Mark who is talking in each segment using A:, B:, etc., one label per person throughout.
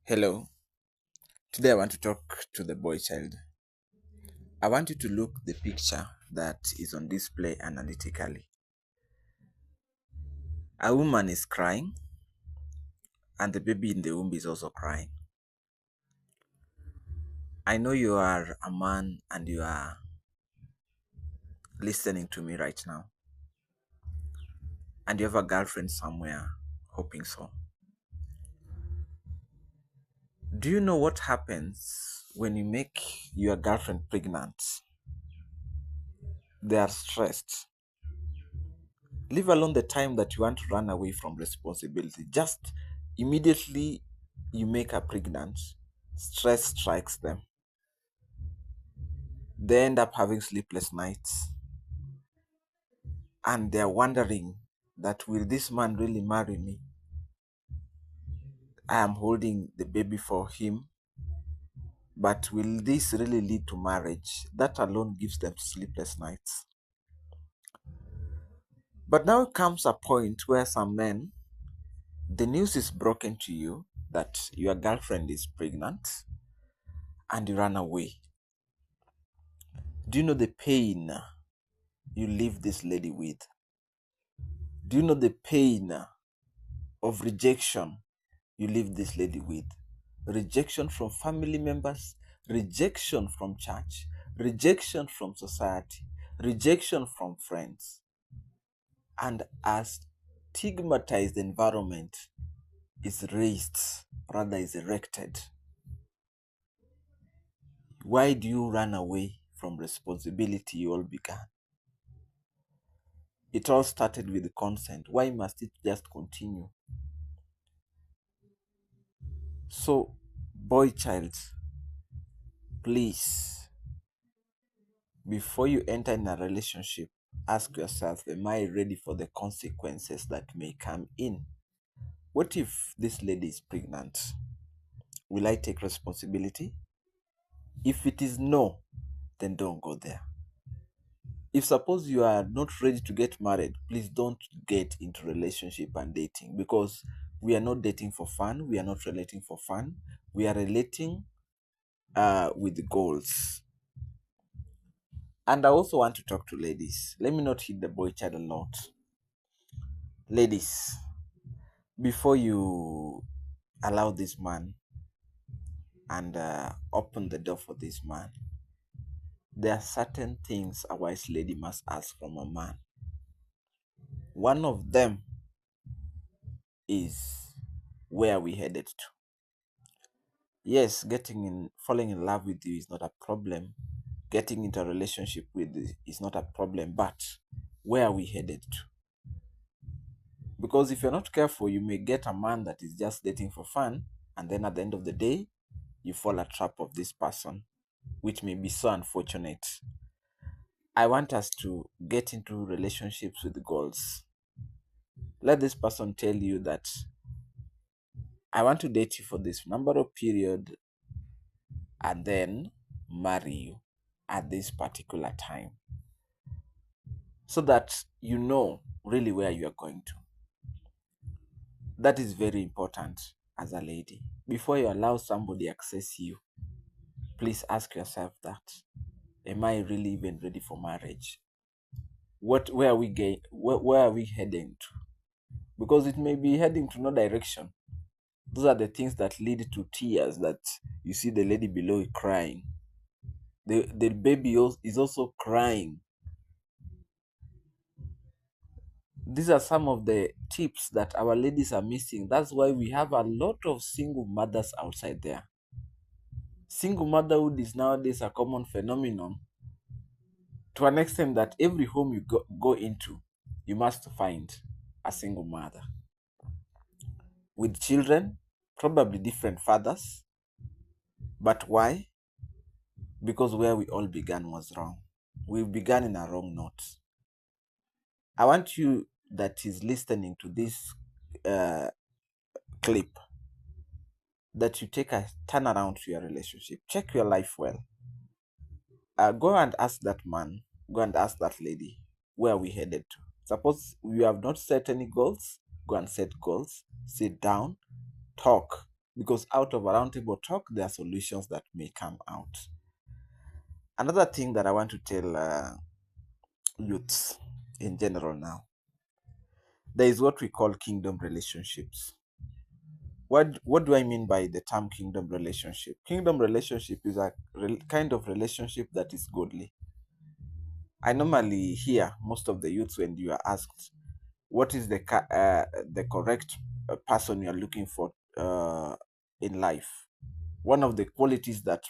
A: Hello, today I want to talk to the boy child. I want you to look the picture that is on display analytically. A woman is crying and the baby in the womb is also crying. I know you are a man and you are listening to me right now and you have a girlfriend somewhere, hoping so. Do you know what happens when you make your girlfriend pregnant? They are stressed. Leave alone the time that you want to run away from responsibility. Just immediately you make her pregnant, stress strikes them. They end up having sleepless nights and they're wondering that will this man really marry me? I am holding the baby for him, but will this really lead to marriage? That alone gives them sleepless nights. But now comes a point where some men, the news is broken to you that your girlfriend is pregnant and you run away. Do you know the pain you leave this lady with? Do you know the pain of rejection you leave this lady with? Rejection from family members, rejection from church, rejection from society, rejection from friends, and a stigmatized environment is raised, rather is erected. Why do you run away from responsibility you all began? It all started with consent. Why must it just continue? So, boy child, please, before you enter in a relationship, ask yourself, am I ready for the consequences that may come in? What if this lady is pregnant? Will I take responsibility? If it is no, then don't go there. If suppose you are not ready to get married, please don't get into relationship and dating, because we are not dating for fun. We are not relating for fun. We are relating with goals. And I also want to talk to ladies. Let me not hit the boy child a lot. Ladies, before you allow this man and open the door for this man, there are certain things a wise lady must ask from a man. One of them is, where are we headed to? Yes, falling in love with you is not a problem. Getting into a relationship with you is not a problem, but where are we headed to? Because if you're not careful, you may get a man that is just dating for fun, and then at the end of the day, you fall a trap of this person, which may be so unfortunate. I want us to get into relationships with goals. Let this person tell you that I want to date you for this number of period and then marry you at this particular time, so that you know really where you are going to. That is very important as a lady. Before you allow somebody access you, please ask yourself that, am I really even ready for marriage? Where are we where are we heading to? Because it may be heading to no direction. Those are the things that lead to tears, that you see the lady below crying. The baby is also crying. These are some of the tips that our ladies are missing. That's why we have a lot of single mothers outside there. Single motherhood is nowadays a common phenomenon, to an extent that every home you go into, you must find a single mother with children, probably different fathers. But why? Because where we all began was wrong. We began in a wrong note. I want you that is listening to this uh, clip, that you take a turn around to your relationship. Check your life well. Go and ask that man, go and ask that lady, where are we headed to? Suppose you have not set any goals, go and set goals, sit down, talk, because out of a roundtable talk, there are solutions that may come out. Another thing that I want to tell youths in general now, there is what we call kingdom relationships. What do I mean by the term kingdom relationship? Kingdom relationship is a kind of relationship that is godly. I normally hear most of the youths when you are asked what is the correct person you are looking for in life. One of the qualities that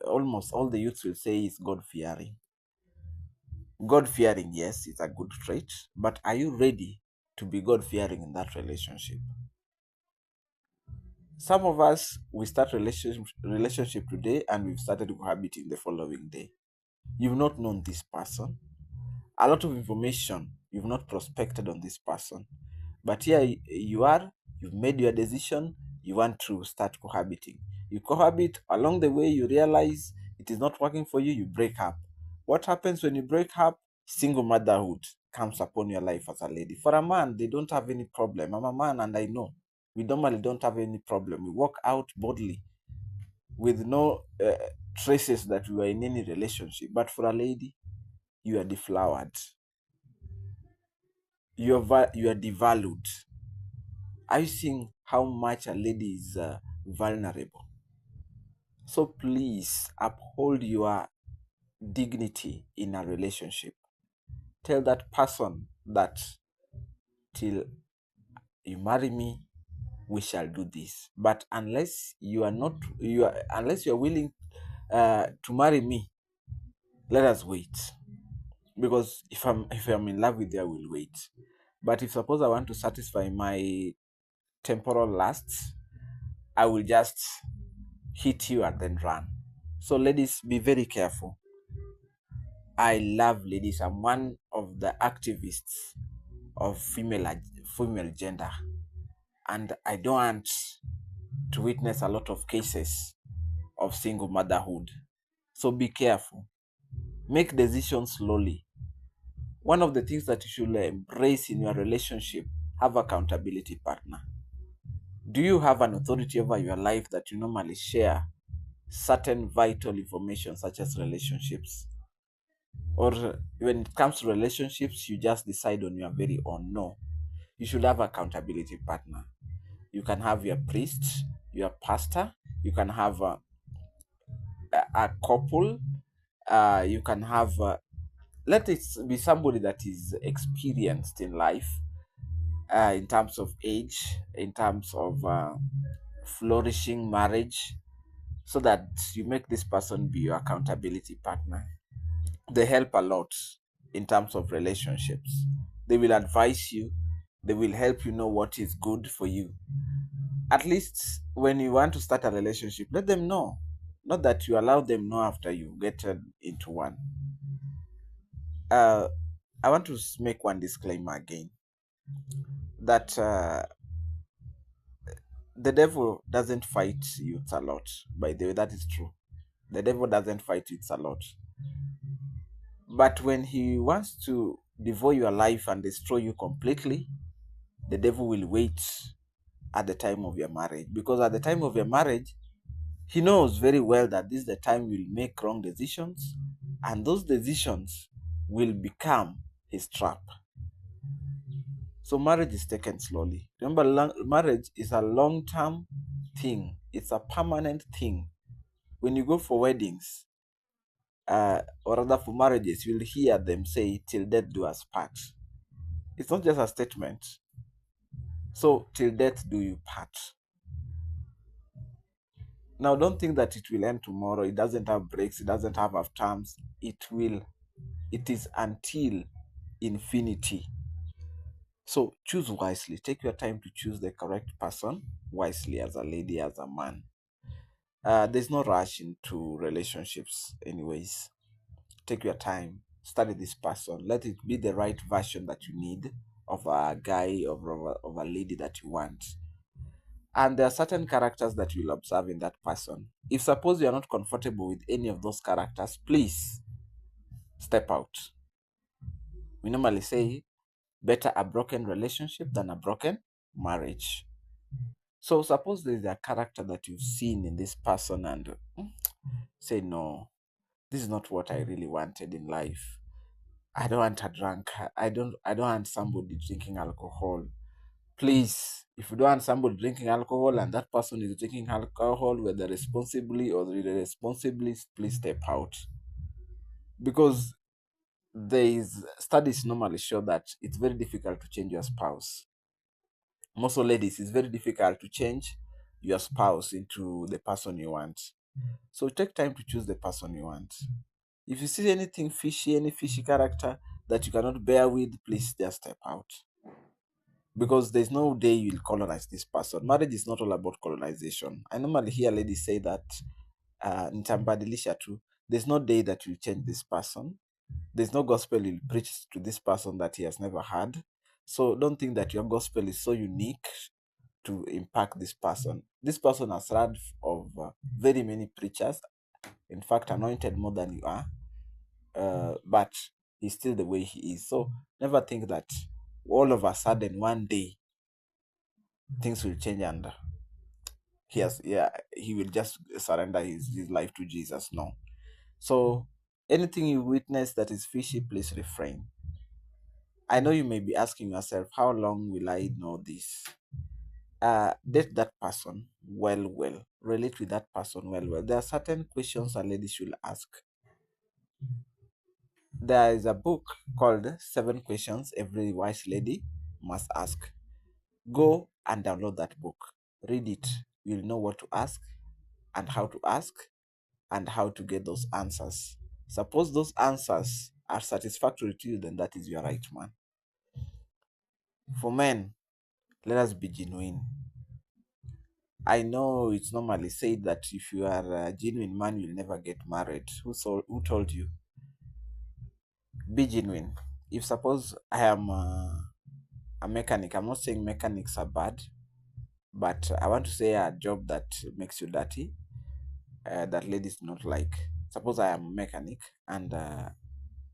A: almost all the youths will say is God fearing. God fearing, yes, it's a good trait, but are you ready to be God fearing in that relationship? Some of us, we start relationship today and we've started cohabiting the following day. You've not known this person. A lot of information you've not prospected on this person. But here you are, you've made your decision, you want to start cohabiting. You cohabit, along the way you realize it is not working for you, you break up. What happens when you break up? Single motherhood comes upon your life as a lady. For a man, they don't have any problem. I'm a man and I know. We normally don't have any problem. We walk out boldly with no traces that we were in any relationship. But for a lady, you are deflowered. You are devalued. Are you seeing how much a lady is vulnerable? So please uphold your dignity in a relationship. Tell that person that till you marry me, we shall do this. But unless you are not, unless you are willing to marry me, let us wait. Because if I'm in love with you, I will wait. But if suppose I want to satisfy my temporal lusts, I will just hit you and then run. So ladies, be very careful. I love ladies. I'm one of the activists of female gender, and I don't want to witness a lot of cases of single motherhood. So be careful. Make decisions slowly. One of the things that you should embrace in your relationship, have accountability partner. Do you have an authority over your life that you normally share certain vital information such as relationships? Or when it comes to relationships, you just decide on your very own? No. You should have accountability partner. You can have your priest, your pastor, you can have a couple, you can have let it be somebody that is experienced in life, in terms of age, in terms of flourishing marriage, so that you make this person be your accountability partner. They help a lot in terms of relationships. They will advise you, they will help you know what is good for you. At least when you want to start a relationship, let them know. Not that you allow them know after you get into one. I want to make one disclaimer again that the devil doesn't fight youths a lot. By the way, that is true. The devil doesn't fight youths a lot. But when he wants to devour your life and destroy you completely, the devil will wait at the time of your marriage. Because at the time of your marriage, he knows very well that this is the time you'll make wrong decisions, and those decisions will become his trap. So marriage is taken slowly. Remember, marriage is a long-term thing. It's a permanent thing. When you go for weddings, or rather for marriages, you'll hear them say, "Till death do us part." It's not just a statement. So, till death do you part. Now, don't think that it will end tomorrow. It doesn't have breaks. It doesn't have half terms. It will. It is until infinity. So choose wisely. Take your time to choose the correct person wisely, as a lady, as a man. There's no rush into relationships, anyways. Take your time. Study this person. Let it be the right version that you need of a guy or of a lady that you want. And there are certain characters that you'll observe in that person. If suppose you're not comfortable with any of those characters, please step out. We normally say better a broken relationship than a broken marriage. So suppose there's a character that you've seen in this person and say, no, this is not what I really wanted in life. I don't want a drunk. I don't want somebody drinking alcohol. Please, if you don't want somebody drinking alcohol and that person is drinking alcohol, whether responsibly or irresponsibly, please step out. Because there is studies normally show that it's very difficult to change your spouse. Most of ladies, it's very difficult to change your spouse into the person you want. So take time to choose the person you want. If you see anything fishy, any fishy character that you cannot bear with, please just step out. Because there's no day you'll colonize this person. Marriage is not all about colonization. I normally hear ladies say that, nitambadilisha tu, there's no day that you change this person. There's no gospel you'll preach to this person that he has never heard. So don't think that your gospel is so unique to impact this person. This person has heard of very many preachers, in fact, anointed more than you are, but he's still the way he is. So never think that all of a sudden one day things will change and he will just surrender his life to Jesus. No. So anything you witness that is fishy, please refrain. I know you may be asking yourself, how long will I know this? Date that person well. Relate with that person well. There are certain questions a lady should ask. There is a book called Seven Questions Every Wise Lady Must Ask. Go and download that book. Read it. You'll know what to ask and how to get those answers. Suppose those answers are satisfactory to you, then that is your right man. For men, let us be genuine. I know it's normally said that if you are a genuine man, you'll never get married. Who told you? Be genuine. If suppose I am a mechanic, I'm not saying mechanics are bad, but I want to say a job that makes you dirty, that ladies do not like. Suppose I am a mechanic, and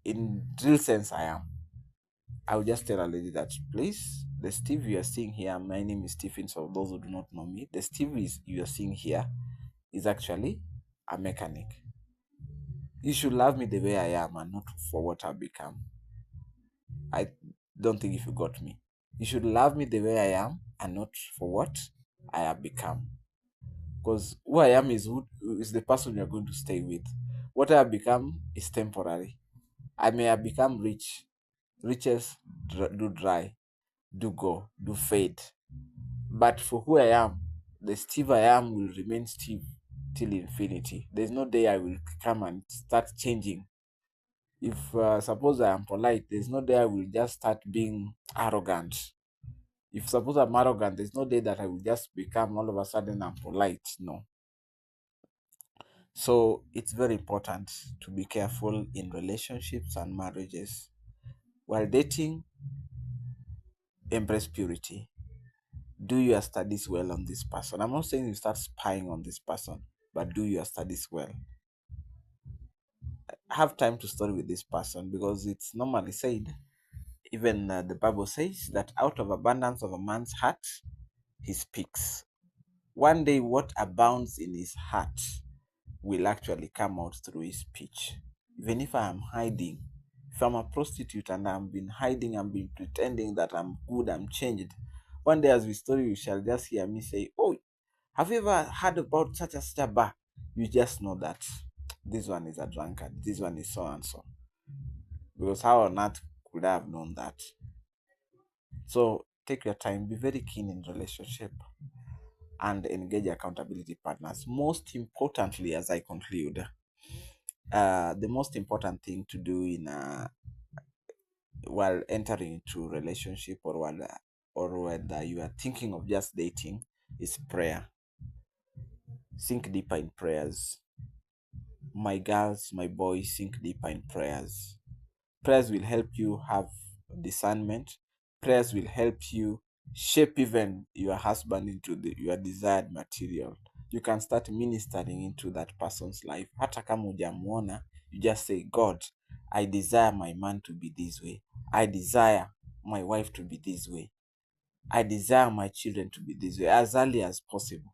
A: in real sense I am. I will just tell a lady that, please, the Steve you are seeing here, my name is Stephen, so those who do not know me, the Steve you are seeing here is actually a mechanic. You should love me the way I am and not for what I've become. I don't think if you got me. You should love me the way I am and not for what I have become. Because who I am is the person you're going to stay with. What I have become is temporary. I may have become rich. Riches do dry, do go, do fade. But for who I am, the Steve I am will remain Steve till infinity. There's no day I will come and start changing. If suppose I am polite, there's no day I will just start being arrogant. If suppose I'm arrogant, there's no day that I will just become all of a sudden I'm polite. No. So it's very important to be careful in relationships and marriages. While dating, embrace purity. Do your studies well on this person. I'm not saying you start spying on this person, but do your studies well. Have time to study with this person, because it's normally said, even the Bible says that out of abundance of a man's heart, he speaks. One day, what abounds in his heart will actually come out through his speech. Even if I am hiding, if I'm a prostitute and I've been hiding and been pretending that I'm good, I'm changed, one day as we story, you shall just hear me say, oh, have you ever heard about such a such a bar? You just know that this one is a drunkard, this one is so and so. Because how on earth could I have known that? So take your time, be very keen in relationship, and engage accountability partners. Most importantly, as I conclude, the most important thing to do in while entering into relationship, or whether you are thinking of just dating, is prayer. Sink deeper in prayers. My girls, my boys, sink deeper in prayers. Prayers will help you have discernment. Prayers will help you shape even your husband into your desired material. You can start ministering into that person's life. Hata kama hujamuona, you just say, God, I desire my man to be this way. I desire my wife to be this way. I desire my children to be this way as early as possible.